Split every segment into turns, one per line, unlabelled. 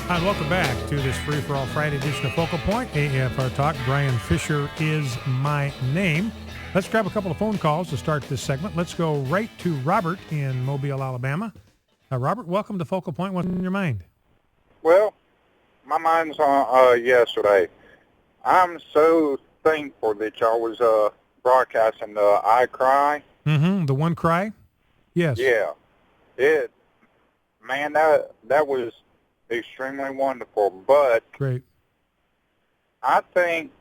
Hi, and welcome back to this free-for-all Friday edition of Focal Point, AFR Talk. Brian Fisher is my name. Let's grab a couple of phone calls to start this segment. Let's go right to Robert in Mobile, Alabama. Robert, welcome to Focal Point. What's in your mind?
Well, my mind's on yesterday. I'm so thankful that y'all was broadcasting the I Cry.
Mm-hmm. The one cry? Yes.
Yeah. Man, that was extremely wonderful. But
Great.
I think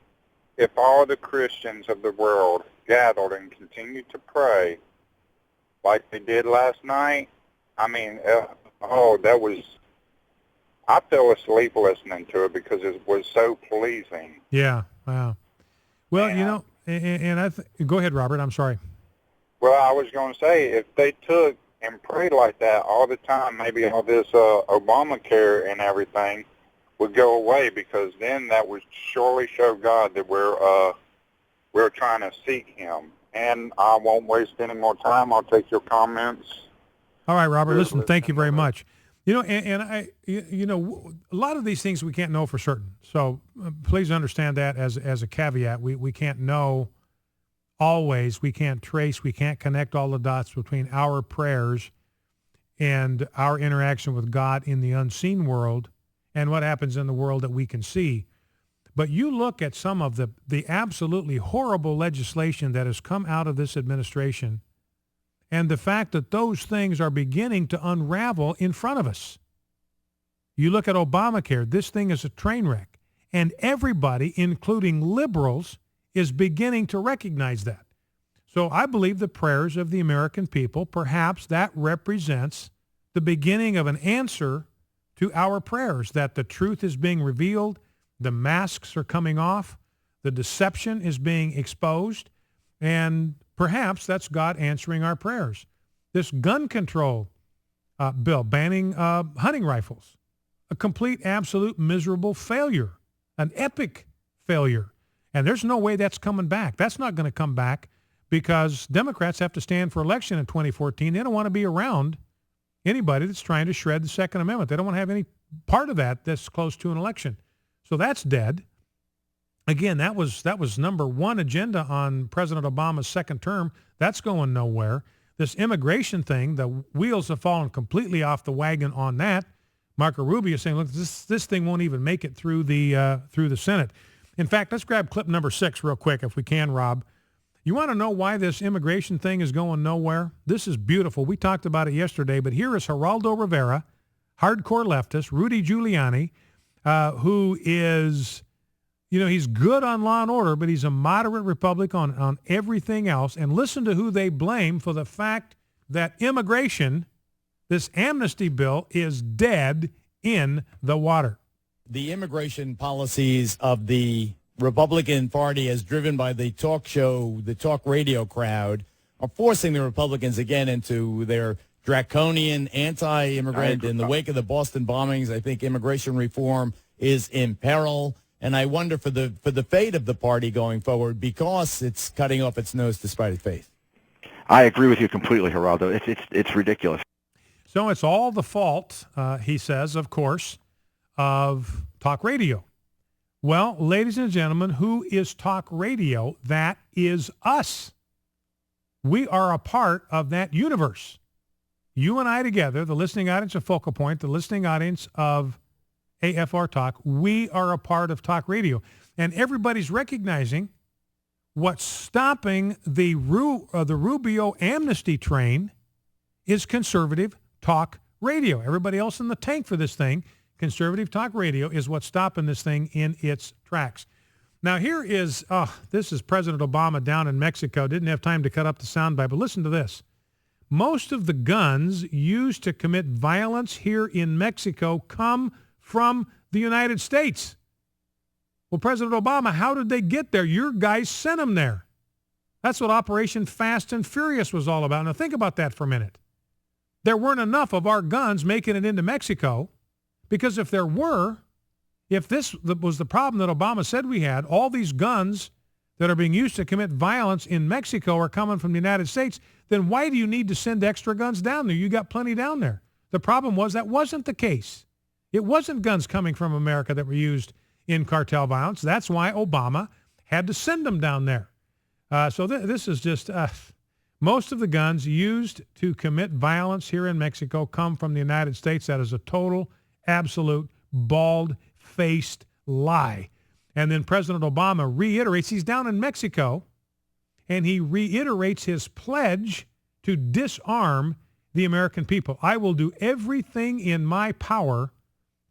if all the Christians of the world gathered and continued to pray like they did last night, I mean, I fell asleep listening to it because it was so pleasing.
Yeah. Wow. Well, go ahead, Robert. I'm sorry.
Well, I was going to say, if they took and prayed like that all the time, maybe all this Obamacare and everything would go away, because then that would surely show God that we're trying to seek Him. And I won't waste any more time. I'll take your comments.
All right, Robert. Listen, thank you very much. A lot of these things we can't know for certain. So please understand that as a caveat. We can't know always. We can't trace. We can't connect all the dots between our prayers and our interaction with God in the unseen world and what happens in the world that we can see. But you look at some of the absolutely horrible legislation that has come out of this administration, and the fact that those things are beginning to unravel in front of us. You look at Obamacare, this thing is a train wreck. And everybody, including liberals, is beginning to recognize that. So I believe the prayers of the American people, perhaps that represents the beginning of an answer to our prayers, that the truth is being revealed, the masks are coming off, the deception is being exposed, and perhaps that's God answering our prayers. This gun control bill banning hunting rifles, a complete, absolute, miserable failure, an epic failure. And there's no way that's coming back. That's not going to come back because Democrats have to stand for election in 2014. They don't want to be around anybody that's trying to shred the Second Amendment. They don't want to have any part of that that's close to an election. So that's dead. Again, that was number one agenda on President Obama's second term. That's going nowhere. This immigration thing, the wheels have fallen completely off the wagon on that. Marco Rubio is saying, look, this thing won't even make it through the Senate. In fact, let's grab clip number 6 real quick if we can, Rob. You want to know why this immigration thing is going nowhere? This is beautiful. We talked about it yesterday, but here is Geraldo Rivera, hardcore leftist, Rudy Giuliani, who is, he's good on law and order, but he's a moderate Republican on everything else. And listen to who they blame for the fact that immigration, this amnesty bill, is dead in the water.
The immigration policies of the Republican Party, as driven by the talk radio crowd, are forcing the Republicans again into their draconian anti-immigrant. In the wake of the Boston bombings, I think immigration reform is in peril. And I wonder for the fate of the party going forward, because it's cutting off its nose to spite its face.
I agree with you completely, Geraldo. It's ridiculous.
So it's all the fault, he says, of course, of talk radio. Well, ladies and gentlemen, who is talk radio? That is us. We are a part of that universe. You and I together, the listening audience of Focal Point, the listening audience of AFR Talk, we are a part of talk radio. And everybody's recognizing what's stopping the Rubio amnesty train is conservative talk radio. Everybody else in the tank for this thing, conservative talk radio, is what's stopping this thing in its tracks. Now here is, this is President Obama down in Mexico. Didn't have time to cut up the soundbite, but listen to this. Most of the guns used to commit violence here in Mexico come from the United States. Well, President Obama, how did they get there? Your guys sent them there. That's what Operation Fast and Furious was all about. Now think about that for a minute. There weren't enough of our guns making it into Mexico, because if there were, if this was the problem that Obama said we had, all these guns that are being used to commit violence in Mexico are coming from the United States, then why do you need to send extra guns down there? You got plenty down there. The problem was that wasn't the case. It wasn't guns coming from America that were used in cartel violence. That's why Obama had to send them down there. So this is just, most of the guns used to commit violence here in Mexico come from the United States. That is a total, absolute, bald-faced lie. And then President Obama reiterates, he's down in Mexico, and he reiterates his pledge to disarm the American people. I will do everything in my power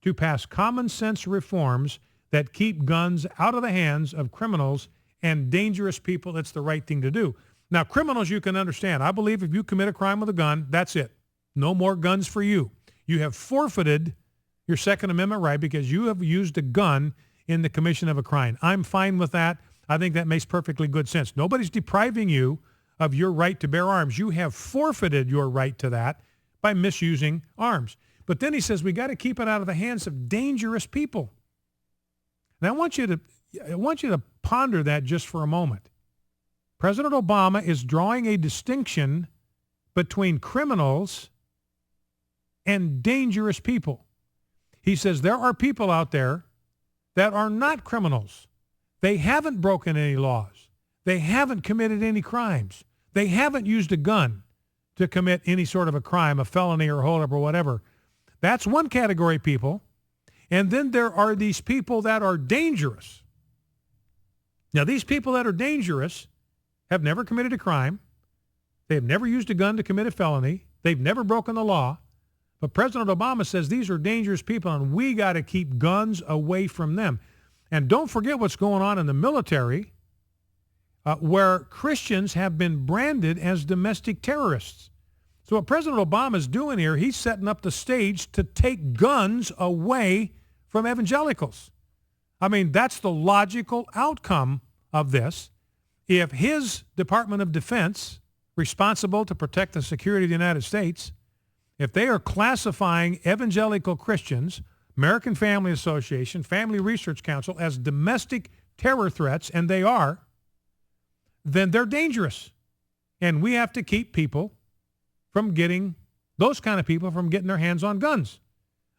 to pass common sense reforms that keep guns out of the hands of criminals and dangerous people. It's the right thing to do. Now, criminals you can understand. I believe if you commit a crime with a gun, that's it. No more guns for you. You have forfeited your Second Amendment right because you have used a gun in the commission of a crime. I'm fine with that. I think that makes perfectly good sense. Nobody's depriving you of your right to bear arms. You have forfeited your right to that by misusing arms. But then he says we got to keep it out of the hands of dangerous people. Now I want you to ponder that just for a moment. President Obama is drawing a distinction between criminals and dangerous people. He says there are people out there that are not criminals. They haven't broken any laws. They haven't committed any crimes. They haven't used a gun to commit any sort of a crime, a felony or holdup or whatever. That's one category of people. And then there are these people that are dangerous. Now, these people that are dangerous have never committed a crime. They have never used a gun to commit a felony. They've never broken the law. But President Obama says these are dangerous people, and we got to keep guns away from them. And don't forget what's going on in the military, where Christians have been branded as domestic terrorists. So what President Obama is doing here, he's setting up the stage to take guns away from evangelicals. I mean, that's the logical outcome of this. If his Department of Defense, responsible to protect the security of the United States, if they are classifying evangelical Christians, American Family Association, Family Research Council as domestic terror threats, and they are, then they're dangerous. And we have to keep people from getting, those kind of people from getting their hands on guns.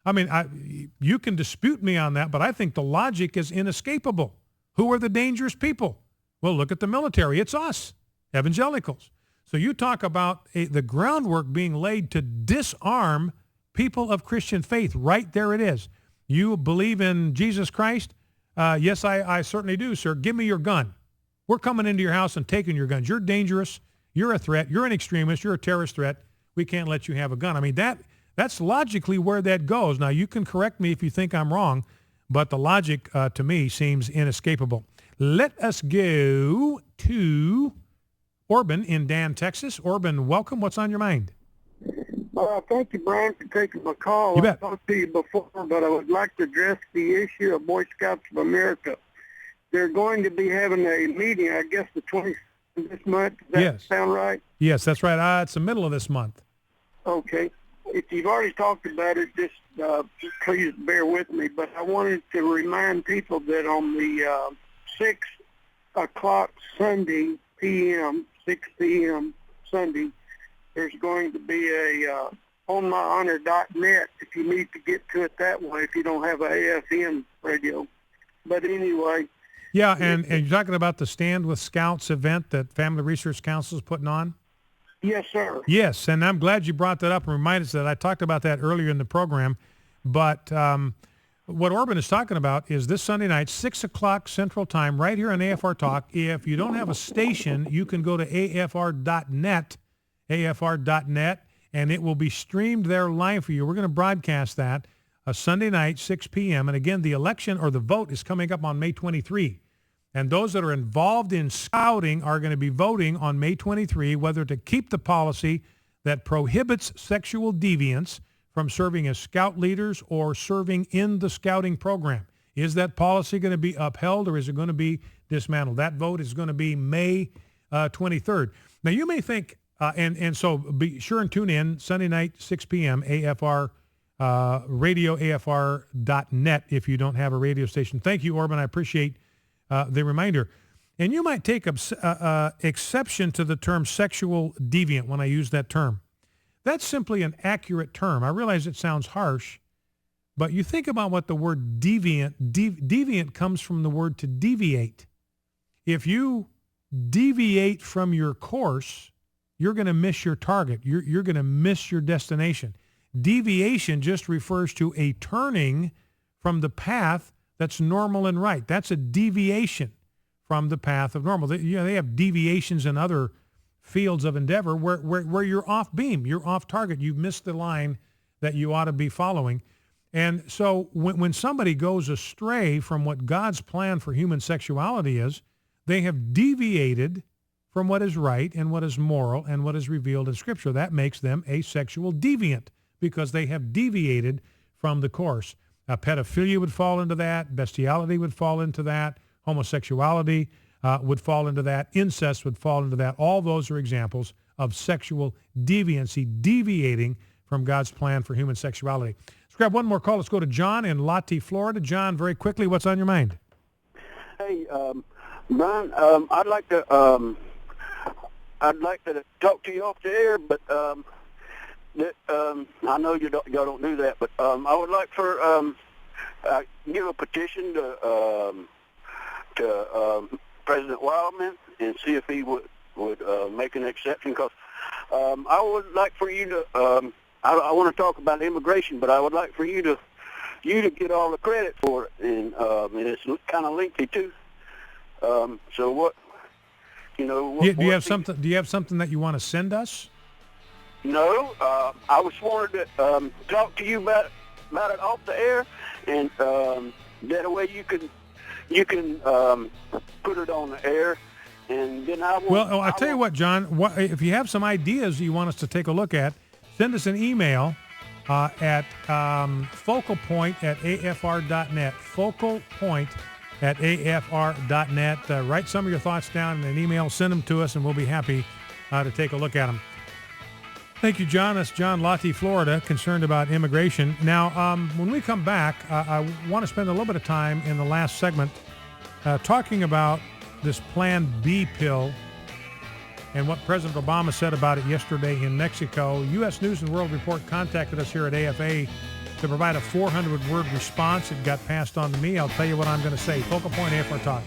I mean, you can dispute me on that, but I think the logic is inescapable. Who are the dangerous people? Well, look at the military. It's us, evangelicals. So you talk about the groundwork being laid to disarm people of Christian faith. Right there it is. You believe in Jesus Christ? Yes, I certainly do, sir. Give me your gun. We're coming into your house and taking your guns. You're dangerous. You're a threat. You're an extremist. You're a terrorist threat. We can't let you have a gun. I mean, that's logically where that goes. Now, you can correct me if you think I'm wrong, but the logic to me seems inescapable. Let us go to Orban in Dan, Texas. Orban, welcome. What's on your mind?
Thank you, Brian, for taking my call.
You bet.
I talked to you before, but I would like to address the issue of Boy Scouts of America. They're going to be having a meeting, I guess, the 20th of this month. Does that sound right?
Yes, that's right. It's the middle of this month.
Okay. If you've already talked about it, just please bear with me. But I wanted to remind people that on the 6 o'clock Sunday p.m., 6 p.m. Sunday, there's going to be a onmyhonor.net if you need to get to it that way if you don't have a AFM radio. But anyway.
Yeah, and you're talking about the Stand with Scouts event that Family Research Council is putting on?
Yes, sir.
Yes, and I'm glad you brought that up and reminded us that. I talked about that earlier in the program. But what Orban is talking about is this Sunday night, 6 o'clock Central Time, right here on AFR Talk. If you don't have a station, you can go to afr.net, and it will be streamed there live for you. We're going to broadcast that Sunday night, 6 p.m. And again, the election or the vote is coming up on May 23. And those that are involved in scouting are going to be voting on May 23 whether to keep the policy that prohibits sexual deviants from serving as scout leaders or serving in the scouting program. Is that policy going to be upheld or is it going to be dismantled? That vote is going to be May 23rd. Now, you may think, and so be sure and tune in Sunday night, 6 p.m., AFR, radio, afr.net if you don't have a radio station. Thank you, Orban. I appreciate the reminder. And you might take exception to the term sexual deviant when I use that term. That's simply an accurate term. I realize it sounds harsh, But you think about what the word deviant comes from the word to deviate. If you deviate from your course, you're going to miss your target. You're going to miss your destination. Deviation just refers to a turning from the path that's normal and right. That's a deviation from the path of normal. They have deviations in other fields of endeavor where you're off beam, you're off target, you've missed the line that you ought to be following. And so when somebody goes astray from what God's plan for human sexuality is, they have deviated from what is right and what is moral and what is revealed in Scripture. That makes them a sexual deviant because they have deviated from the course. Pedophilia would fall into that. Bestiality would fall into that. Homosexuality would fall into that. Incest would fall into that. All those are examples of sexual deviancy, deviating from God's plan for human sexuality. Let's grab one more call. Let's go to John in Lottie, Florida. John, very quickly, what's on your mind?
Hey, Brian, I'd like to talk to you off the air, but I know y'all don't do that, but I would like for give a petition to President Wildman and see if he would make an exception, because I would like for you to I want to talk about immigration, but I would like for you to get all the credit for it, and it's kind of lengthy too. So what, do you have something?
Do you have something that you want to send us?
No, I was wanted to talk to you about it off the air, and that way you can put it on the air, and then I will.
Well, I'll tell you what, John. If you have some ideas you want us to take a look at, send us an email at focalpoint@afr.net. Focalpoint@afr.net. Write some of your thoughts down in an email. Send them to us, and we'll be happy to take a look at them. Thank you, John. That's John Lottie, Florida, concerned about immigration. Now, when we come back, I want to spend a little bit of time in the last segment talking about this Plan B pill and what President Obama said about it yesterday in Mexico. U.S. News and World Report contacted us here at AFA to provide a 400-word response. It got passed on to me. I'll tell you what I'm going to say. Focal Point AFR Talk.